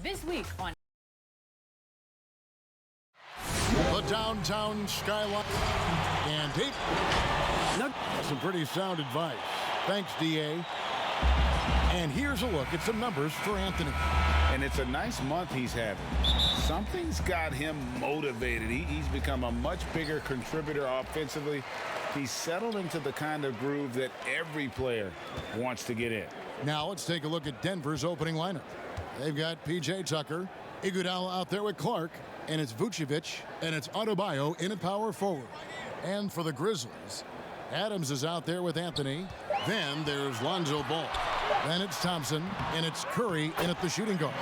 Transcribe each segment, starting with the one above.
This week on the downtown skyline. And deep. Some pretty sound advice. Thanks, DA. And here's a look at some numbers for Anthony. And it's a nice month he's having. Something's got him motivated. He's become a much bigger contributor offensively. He's settled into the kind of groove that every player wants to get in. Now let's take a look at Denver's opening lineup. They've got P.J. Tucker, Iguodala out there with Clark, and it's Vucevic, and it's Adebayo in at power forward. And for the Grizzlies, Adams is out there with Anthony. Then there's Lonzo Ball. Then it's Thompson, and it's Curry in at the shooting guard.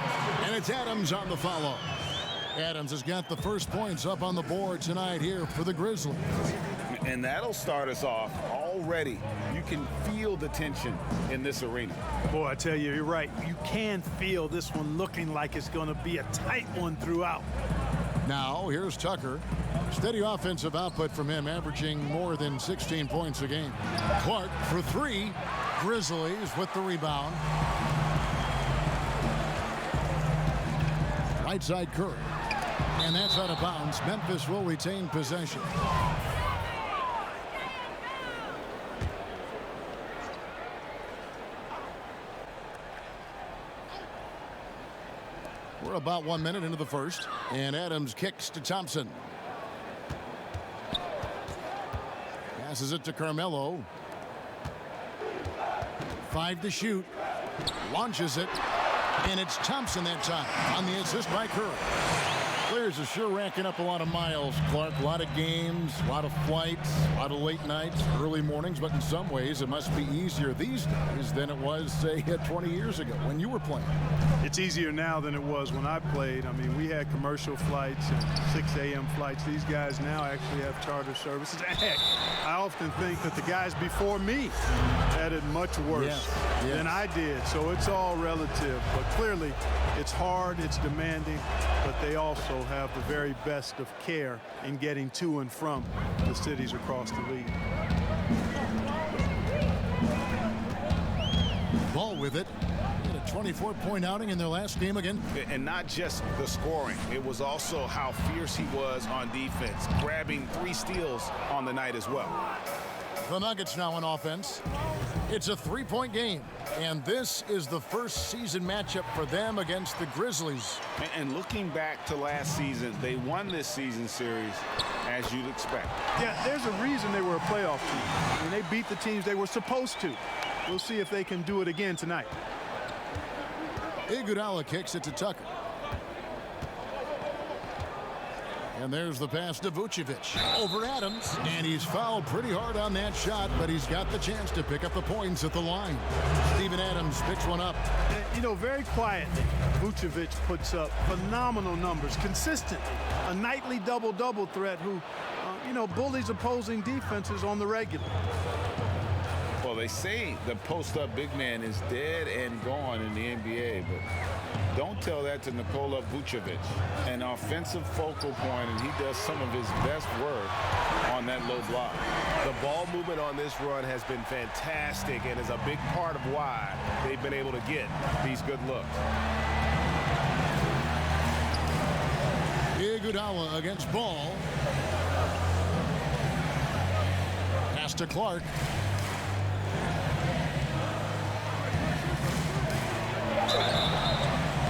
And it's Adams on the follow. Adams has got the first points up on the board tonight here for the Grizzlies. And that'll start us off already. You can feel the tension in this arena. Boy, I tell you, you're right. You can feel this one looking like it's going to be a tight one throughout. Now, here's Tucker. Steady offensive output from him, averaging more than 16 points a game. Clark for three. Grizzlies with the rebound. Right side Curry. And that's out of bounds. Memphis will retain possession. We're about 1 minute into the first, and Adams kicks to Thompson. Passes it to Carmelo. 5 to shoot. Launches it, and it's Thompson that time on the assist by Curry. Players are sure racking up a lot of miles, Clark. A lot of games, a lot of flights, a lot of late nights, early mornings, but in some ways it must be easier these days than it was, say, 20 years ago when you were playing. It's easier now than it was when I played. I mean, we had commercial flights and 6 a.m. flights. These guys now actually have charter services. And heck, I often think that the guys before me had it much worse than I did. So it's all relative. But clearly, it's hard, it's demanding, but they also have the very best of care in getting to and from the cities across the league. Ball with it. Had a 24-point outing in their last game again. And not just the scoring. It was also how fierce he was on defense, grabbing 3 steals on the night as well. The Nuggets now on offense. It's a 3-point game, and this is the first season matchup for them against the Grizzlies. And looking back to last season, they won this season series as you'd expect. Yeah, there's a reason they were a playoff team. I mean, they beat the teams they were supposed to. We'll see if they can do it again tonight. Iguodala kicks it to Tucker. And there's the pass to Vucevic over Adams, and he's fouled pretty hard on that shot, but he's got the chance to pick up the points at the line. Steven Adams picks one up. You know, very quietly, Vucevic puts up phenomenal numbers consistently. A nightly double-double threat who, bullies opposing defenses on the regular. Well, they say the post-up big man is dead and gone in the NBA, but don't tell that to Nikola Vucevic, an offensive focal point, and he does some of his best work on that low block. The ball movement on this run has been fantastic and is a big part of why they've been able to get these good looks. Iguodala against Ball. Pass to Clark.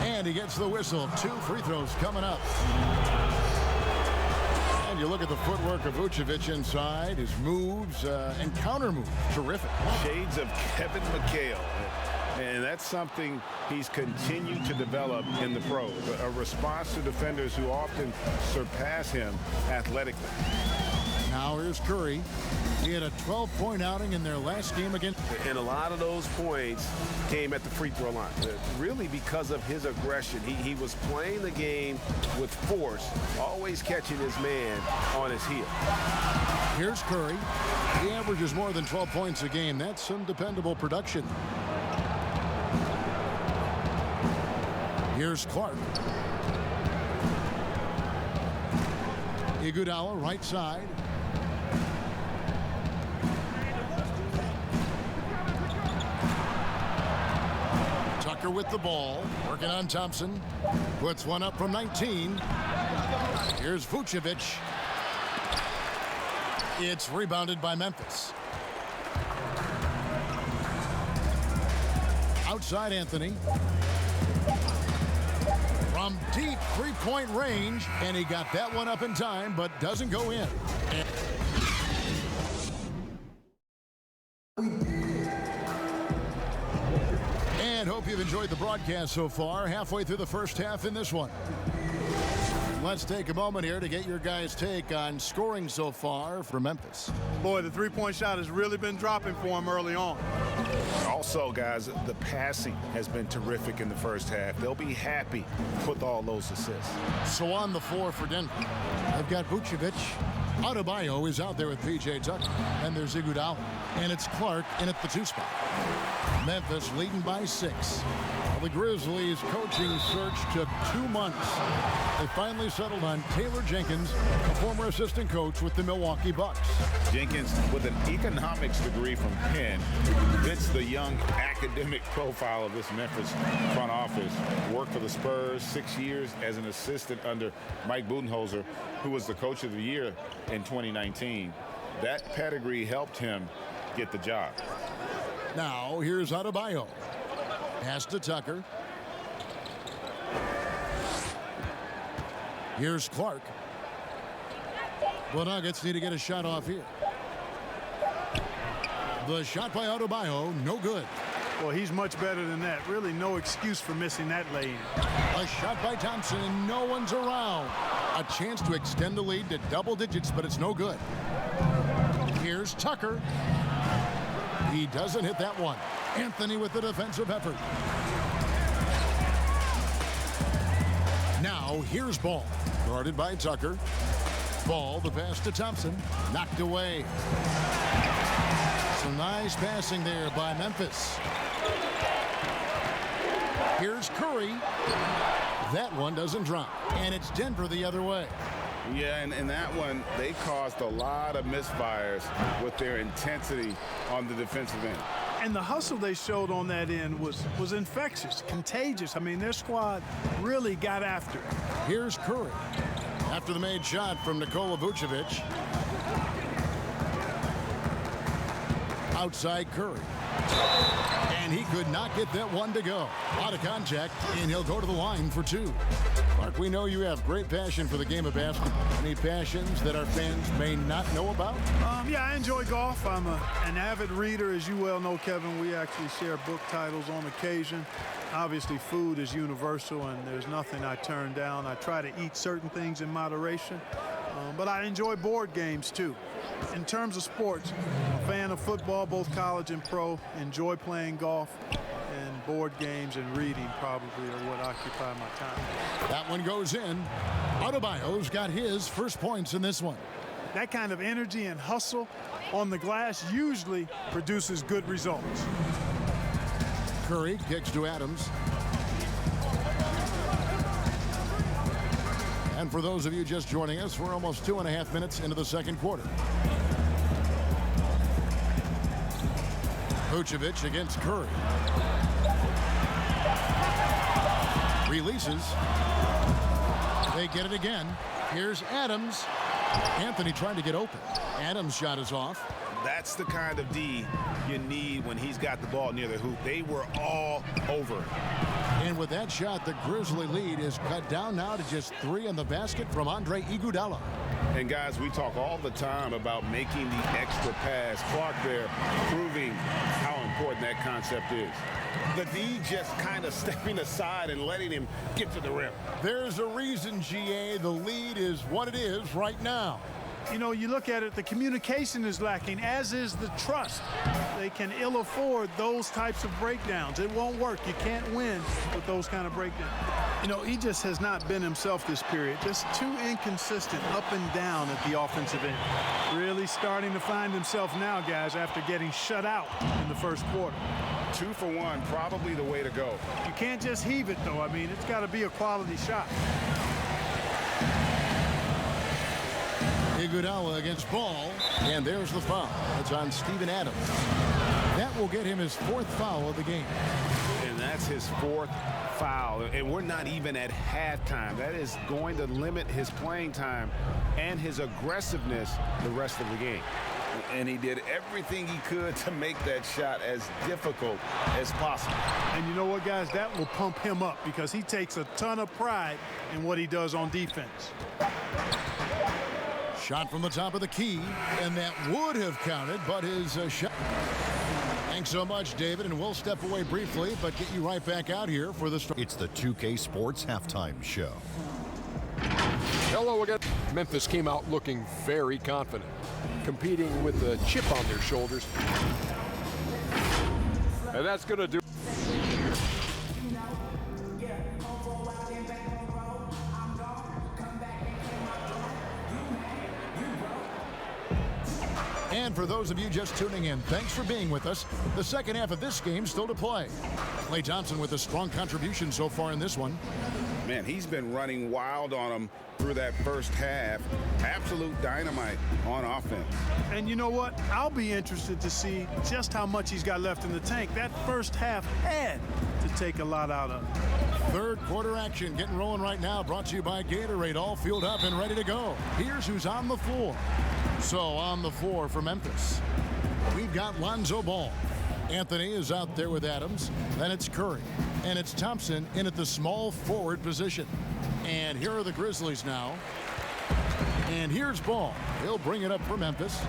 And he gets the whistle. 2 free throws coming up. And you look at the footwork of Vucevic inside, his moves and counter moves. Terrific. Shades of Kevin McHale. And that's something he's continued to develop in the pros. A response to defenders who often surpass him athletically. Now here's Curry. He had a 12-point outing in their last game against. And a lot of those points came at the free throw line. Really because of his aggression. He was playing the game with force, always catching his man on his heel. Here's Curry. He averages more than 12 points a game. That's some dependable production. Here's Clark. Iguodala right side. Tucker with the ball, working on Thompson. Puts one up from 19. Here's Vucevic. It's rebounded by Memphis. Outside Anthony. From deep three-point range, and he got that one up in time, but doesn't go in. And hope you've enjoyed the broadcast so far. Halfway through the first half in this one. Let's take a moment here to get your guys' take on scoring so far for Memphis. Boy, the three-point shot has really been dropping for him early on. Also, guys, the passing has been terrific in the first half. They'll be happy with all those assists. So on the floor for Denver, they've got Vucevic. Adebayo is out there with P.J. Tucker. And there's Iguodala. And it's Clark in at the 2 spot. Memphis leading by 6. The Grizzlies coaching search took 2 months. They finally settled on Taylor Jenkins, a former assistant coach with the Milwaukee Bucks. Jenkins, with an economics degree from Penn, fits the young academic profile of this Memphis front office. Worked for the Spurs 6 years as an assistant under Mike Budenholzer, who was the coach of the year in 2019. That pedigree helped him get the job. Now here's Adebayo. Pass to Tucker. Here's Clark. The Nuggets need to get a shot off here. The shot by Adebayo, no good. Well, he's much better than that. Really no excuse for missing that lane. A shot by Thompson, and no one's around. A chance to extend the lead to double digits, but it's no good. Here's Tucker. He doesn't hit that one. Anthony with the defensive effort. Now here's Ball. Guarded by Tucker. Ball, the pass to Thompson. Knocked away. Some nice passing there by Memphis. Here's Curry. That one doesn't drop. And it's Denver the other way. Yeah, and that one, they caused a lot of misfires with their intensity on the defensive end. And the hustle they showed on that end was infectious, contagious. I mean, their squad really got after it. Here's Curry. After the made shot from Nikola Vucevic. Outside Curry. And he could not get that one to go. Out of contact, and he'll go to the line for 2. Mark, we know you have great passion for the game of basketball. Any passions that our fans may not know about? Yeah, I enjoy golf. I'm an avid reader, as you well know, Kevin. We actually share book titles on occasion. Obviously, food is universal, and there's nothing I turn down. I try to eat certain things in moderation, but I enjoy board games, too. In terms of sports, I'm a fan of football, both college and pro. Enjoy playing golf, and board games and reading probably are what occupy my time. That one goes in. Adebayo's got his first points in this one. That kind of energy and hustle on the glass usually produces good results. Curry kicks to Adams. And for those of you just joining us, we're almost 2.5 minutes into the second quarter. Vucevic against Curry. Releases. They get it again. Here's Adams. Anthony trying to get open. Adams' shot is off. That's the kind of D you need when he's got the ball near the hoop. They were all over it. And with that shot, the Grizzly lead is cut down now to just 3 in the basket from Andre Iguodala. And guys, we talk all the time about making the extra pass. Clark there proving how important that concept is. The D just kind of stepping aside and letting him get to the rim. There's a reason, GA, the lead is what it is right now. You know, you look at it, the communication is lacking, as is the trust. They can ill afford those types of breakdowns. It won't work. You can't win with those kind of breakdowns. You know, he just has not been himself this period. Just too inconsistent up and down at the offensive end. Really starting to find himself now, guys, after getting shut out in the first quarter. 2 for 1, probably the way to go. You can't just heave it, though. I mean, it's got to be a quality shot. Iguodala against Ball, and there's the foul. It's on Steven Adams. That will get him his 4th foul of the game. And that's his 4th foul. And we're not even at halftime. That is going to limit his playing time and his aggressiveness the rest of the game. And he did everything he could to make that shot as difficult as possible. And you know what, guys? That will pump him up because he takes a ton of pride in what he does on defense. Shot from the top of the key, and that would have counted, but his shot. Thanks so much, David, and we'll step away briefly, but get you right back out here for the start. It's the 2K Sports Halftime Show. Hello again. Memphis came out looking very confident, competing with a chip on their shoulders. And that's going to do. And for those of you just tuning in, thanks for being with us. The second half of this game still to play. Klay Thompson with a strong contribution so far in this one. Man, he's been running wild on him through that first half. Absolute dynamite on offense. And you know what? I'll be interested to see just how much he's got left in the tank. That first half had to take a lot out of him. Third quarter action getting rolling right now, brought to you by Gatorade, all fueled up and ready to go. Here's who's on the floor. So on the floor for Memphis, we've got Lonzo Ball. Anthony is out there with Adams. Then it's Curry. And it's Thompson in at the small forward position. And here are the Grizzlies now. And here's Ball. He'll bring it up for Memphis.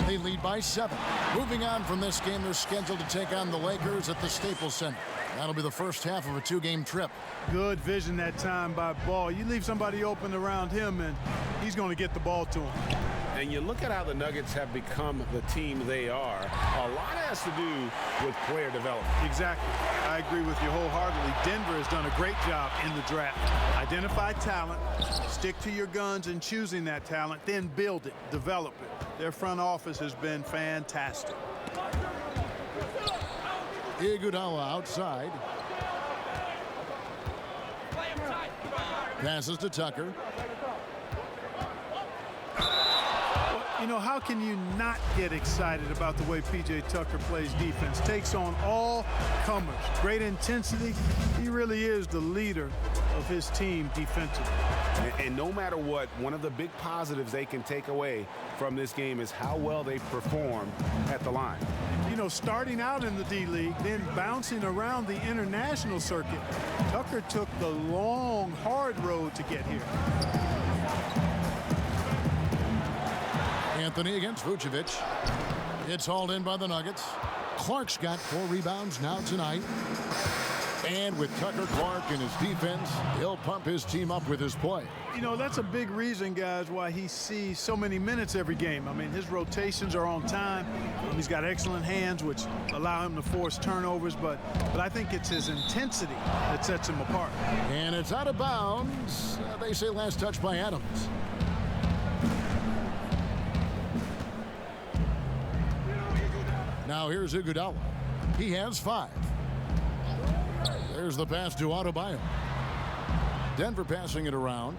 They lead by 7. Moving on from this game, they're scheduled to take on the Lakers at the Staples Center. That'll be the first half of a 2-game trip. Good vision that time by Ball. You leave somebody open around him, and he's going to get the ball to him. And you look at how the Nuggets have become the team they are. A lot has to do with player development. Exactly. I agree with you wholeheartedly. Denver has done a great job in the draft. Identify talent, stick to your guns in choosing that talent, then build it, develop it. Their front office has been fantastic. Iguodala outside. Passes to Tucker. You know, how can you not get excited about the way P.J. Tucker plays defense? Takes on all comers. Great intensity. He really is the leader of his team defensively. And no matter what, one of the big positives they can take away from this game is how well they performed at the line. You know, starting out in the D-League, then bouncing around the international circuit, Tucker took the long, hard road to get here. Anthony against Vucevic. It's hauled in by the Nuggets. Clark's got 4 rebounds now tonight. And with Tucker Clark in his defense, he'll pump his team up with his play. You know, that's a big reason, guys, why he sees so many minutes every game. I mean, his rotations are on time. He's got excellent hands, which allow him to force turnovers. But I think it's his intensity that sets him apart. And it's out of bounds. They say last touch by Adams. Now here's Iguodala. He has 5. There's the pass to Adebayo. Denver passing it around.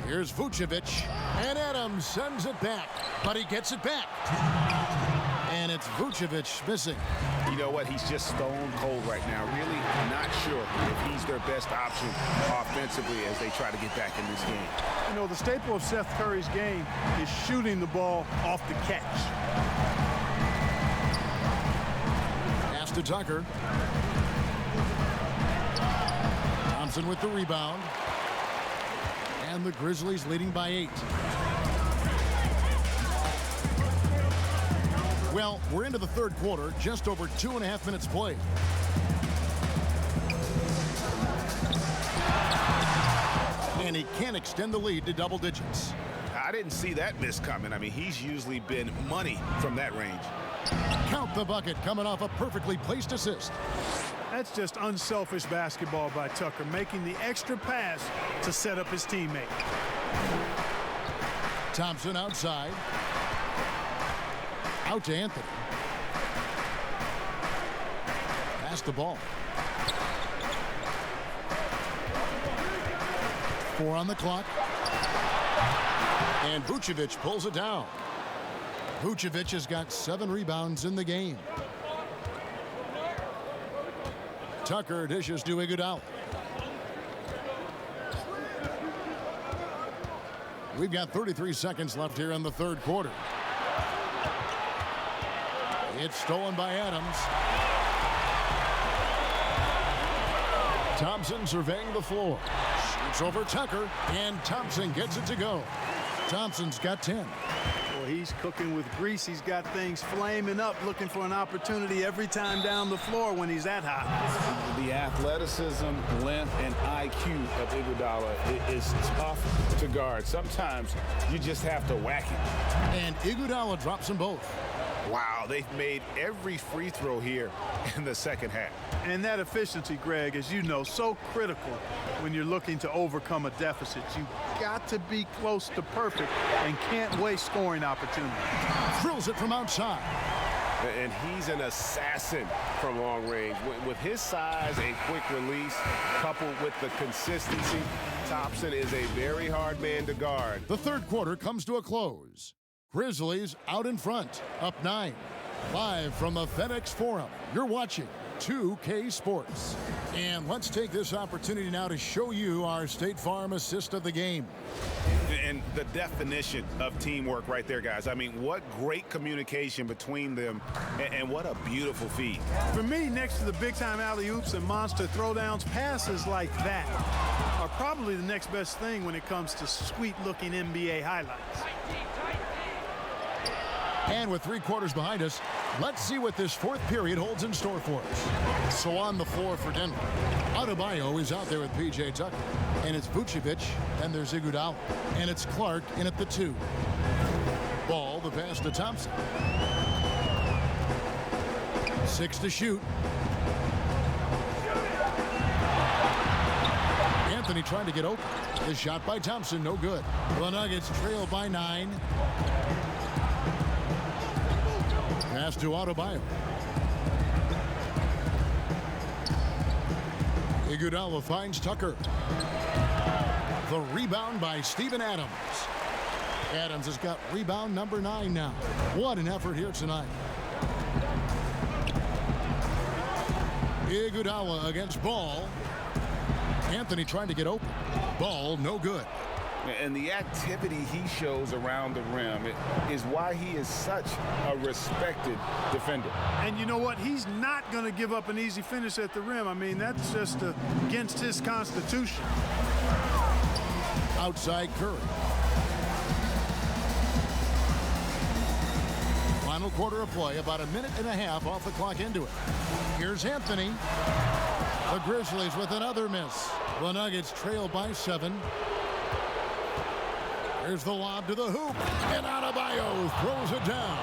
Here's Vucevic. And Adams sends it back. But he gets it back. And it's Vucevic missing. You know what? He's just stone cold right now. Really not sure if he's their best option offensively as they try to get back in this game. You know, the staple of Seth Curry's game is shooting the ball off the catch. Pass to Tucker. Thompson with the rebound. And the Grizzlies leading by 8. Well, we're into the third quarter, just over 2.5 minutes played. and he can't extend the lead to double digits. I didn't see that miss coming. I mean, he's usually been money from that range. Count the bucket coming off a perfectly placed assist. That's just unselfish basketball by Tucker, making the extra pass to set up his teammate. Thompson outside. Out to Anthony. Pass the ball. 4 on the clock. And Vucevic pulls it down. Vucevic has got 7 rebounds in the game. Tucker dishes to Iguodala. We've got 33 seconds left here in the third quarter. It's stolen by Adams. Thompson surveying the floor. Shoots over Tucker, and Thompson gets it to go. Thompson's got 10. Well, he's cooking with grease. He's got things flaming up, looking for an opportunity every time down the floor when he's that hot. The athleticism, length, and IQ of Iguodala is tough to guard. Sometimes you just have to whack him. And Iguodala drops them both. Wow, they've made every free throw here in the second half. And that efficiency, Greg, as you know, so critical when you're looking to overcome a deficit. You've got to be close to perfect and can't waste scoring opportunities. Drills it from outside. And he's an assassin from long range. With his size and quick release, coupled with the consistency, Thompson is a very hard man to guard. The third quarter comes to a close. Grizzlies out in front, up 9. Live from the FedEx Forum, you're watching 2K Sports. And let's take this opportunity now to show you our State Farm assist of the game. And the definition of teamwork right there, guys. I mean, what great communication between them, and what a beautiful feed. For me, next to the big-time alley-oops and monster throwdowns, passes like that are probably the next best thing when it comes to sweet-looking NBA highlights. And with 3 quarters behind us, let's see what this fourth period holds in store for us. So on the floor for Denver, Adebayo is out there with P.J. Tucker. And it's Vucevic, and there's Iguodala. And it's Clark in at the 2. Ball, the pass to Thompson. 6 to shoot. Anthony trying to get open. The shot by Thompson, no good. The Nuggets trail by 9. Pass to Adebayo. Iguodala finds Tucker. The rebound by Steven Adams. Adams has got rebound number 9 now. What an effort here tonight. Iguodala against Ball. Anthony trying to get open. Ball, no good. And the activity he shows around the rim is why he is such a respected defender. And you know what? He's not going to give up an easy finish at the rim. I mean, that's just against his constitution. Outside Curry. Final quarter of play, about a minute and a half off the clock into it. Here's Anthony. The Grizzlies with another miss. The Nuggets trail by 7. Here's the lob to the hoop, and Adebayo throws it down.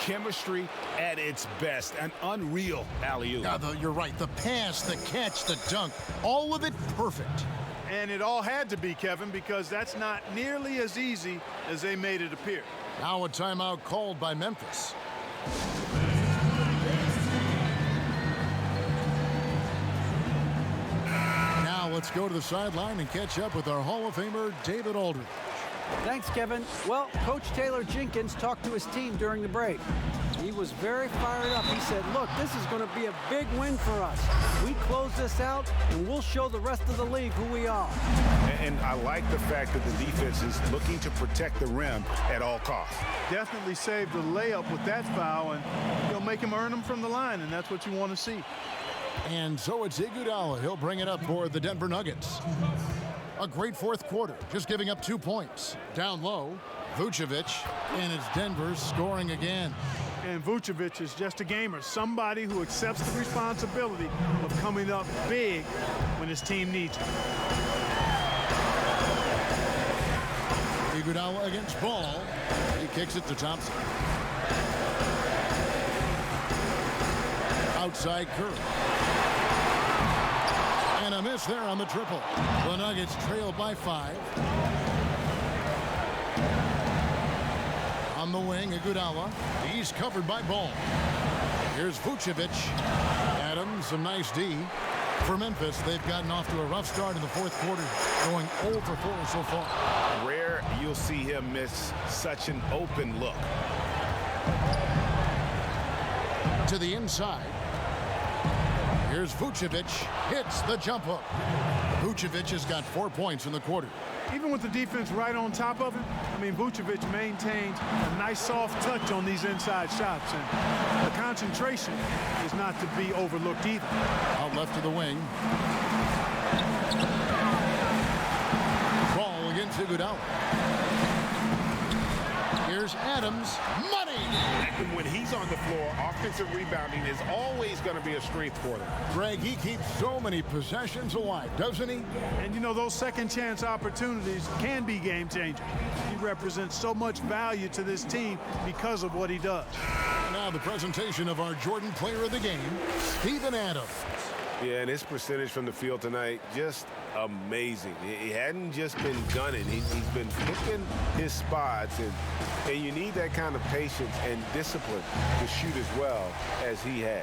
Chemistry at its best, an unreal alley-oop. You're right, the pass, the catch, the dunk, all of it perfect. And it all had to be, Kevin, because that's not nearly as easy as they made it appear. Now a timeout called by Memphis. Now let's go to the sideline and catch up with our Hall of Famer, David Aldridge. Thanks, Kevin. Well, Coach Taylor Jenkins talked to his team during the break. He was very fired up. He said, look, this is going to be a big win for us. We close this out, and we'll show the rest of the league who we are. And I like the fact that the defense is looking to protect the rim at all costs. Definitely saved the layup with that foul, and you'll make him earn them from the line, and that's what you want to see. And so it's Iguodala. He'll bring it up for the Denver Nuggets. A great fourth quarter, just giving up 2 points. Down low, Vucevic, and it's Denver scoring again. And Vucevic is just a gamer, somebody who accepts the responsibility of coming up big when his team needs him. Iguodala against Ball. He kicks it to Thompson. Outside Curry. And a miss there on the triple. The Nuggets trail by 5. On the wing, Iguodala. He's covered by Ball. Here's Vucevic. Adams, some nice D. For Memphis, they've gotten off to a rough start in the fourth quarter, going 0 for 4 so far. Rare you'll see him miss such an open look. To the inside. Here's Vucevic. Hits the jump hook. Vucevic has got 4 points in the quarter. Even with the defense right on top of him, I mean, Vucevic maintains a nice soft touch on these inside shots, and the concentration is not to be overlooked either. Out left to the wing. Ball against Iguodala. Here's Adams. Money! And when he's on the floor, offensive rebounding is always going to be a strength for them. Greg, he keeps so many possessions alive, doesn't he? And you know, those second chance opportunities can be game changers. He represents so much value to this team because of what he does. Now the presentation of our Jordan Player of the Game, Steven Adams. Yeah, and his percentage from the field tonight, just amazing. He hadn't just been gunning. He's been picking his spots, and you need that kind of patience and discipline to shoot as well as he had.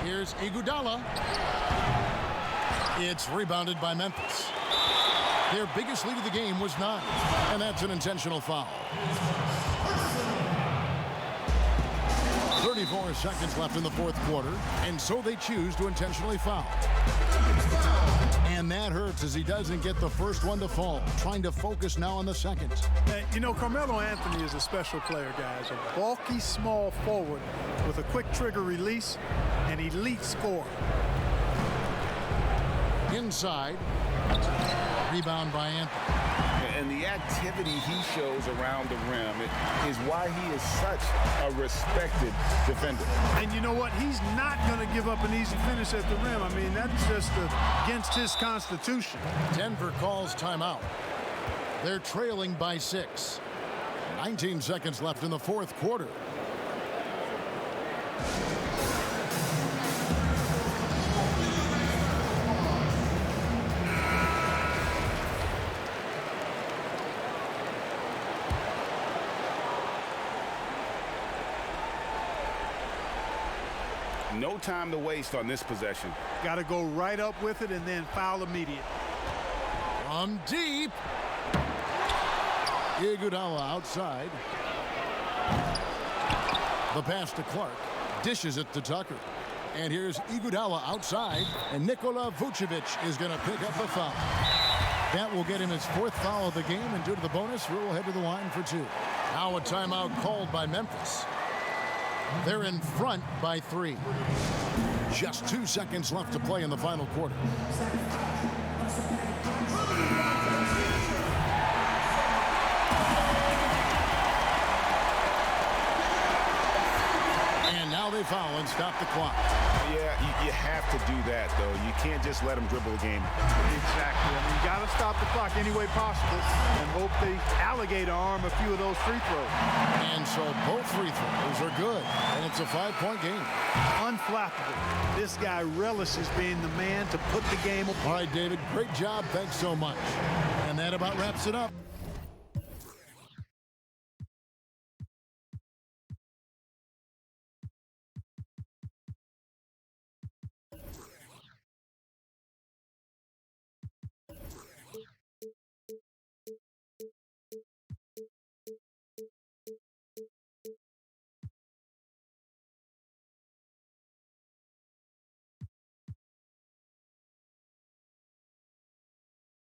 Here's Iguodala. It's rebounded by Memphis. Their biggest lead of the game was 9, and that's an intentional foul. 34 seconds left in the fourth quarter, and so they choose to intentionally foul. And that hurts as he doesn't get the first one to fall. Trying to focus now on the second. You know, Carmelo Anthony is a special player, guys. A bulky, small forward with a quick trigger release, an elite scorer. Inside. Rebound by Anthony. And the activity he shows around the rim is why he is such a respected defender. And you know what? He's not going to give up an easy finish at the rim. I mean, that's just against his constitution. Denver calls timeout. They're trailing by 6. 19 seconds left in the fourth quarter. No time to waste on this possession. Got to go right up with it and then foul immediate. From deep. Iguodala outside. The pass to Clark. Dishes it to Tucker. And here's Iguodala outside. And Nikola Vucevic is going to pick up the foul. That will get him his 4th foul of the game. And due to the bonus, we'll head to the line for 2. Now a timeout called by Memphis. They're in front by 3. Just 2 seconds left to play in the final quarter. And now they foul and stop the clock. Yeah, you have to do that, though. You can't just let them dribble the game. Exactly. I mean, you got to stop the clock any way possible and hope they alligator arm a few of those free throws. And so both free throws are good, and it's a 5-point game. Unflappable. This guy relishes being the man to put the game away. All right, David, great job. Thanks so much. And that about wraps it up.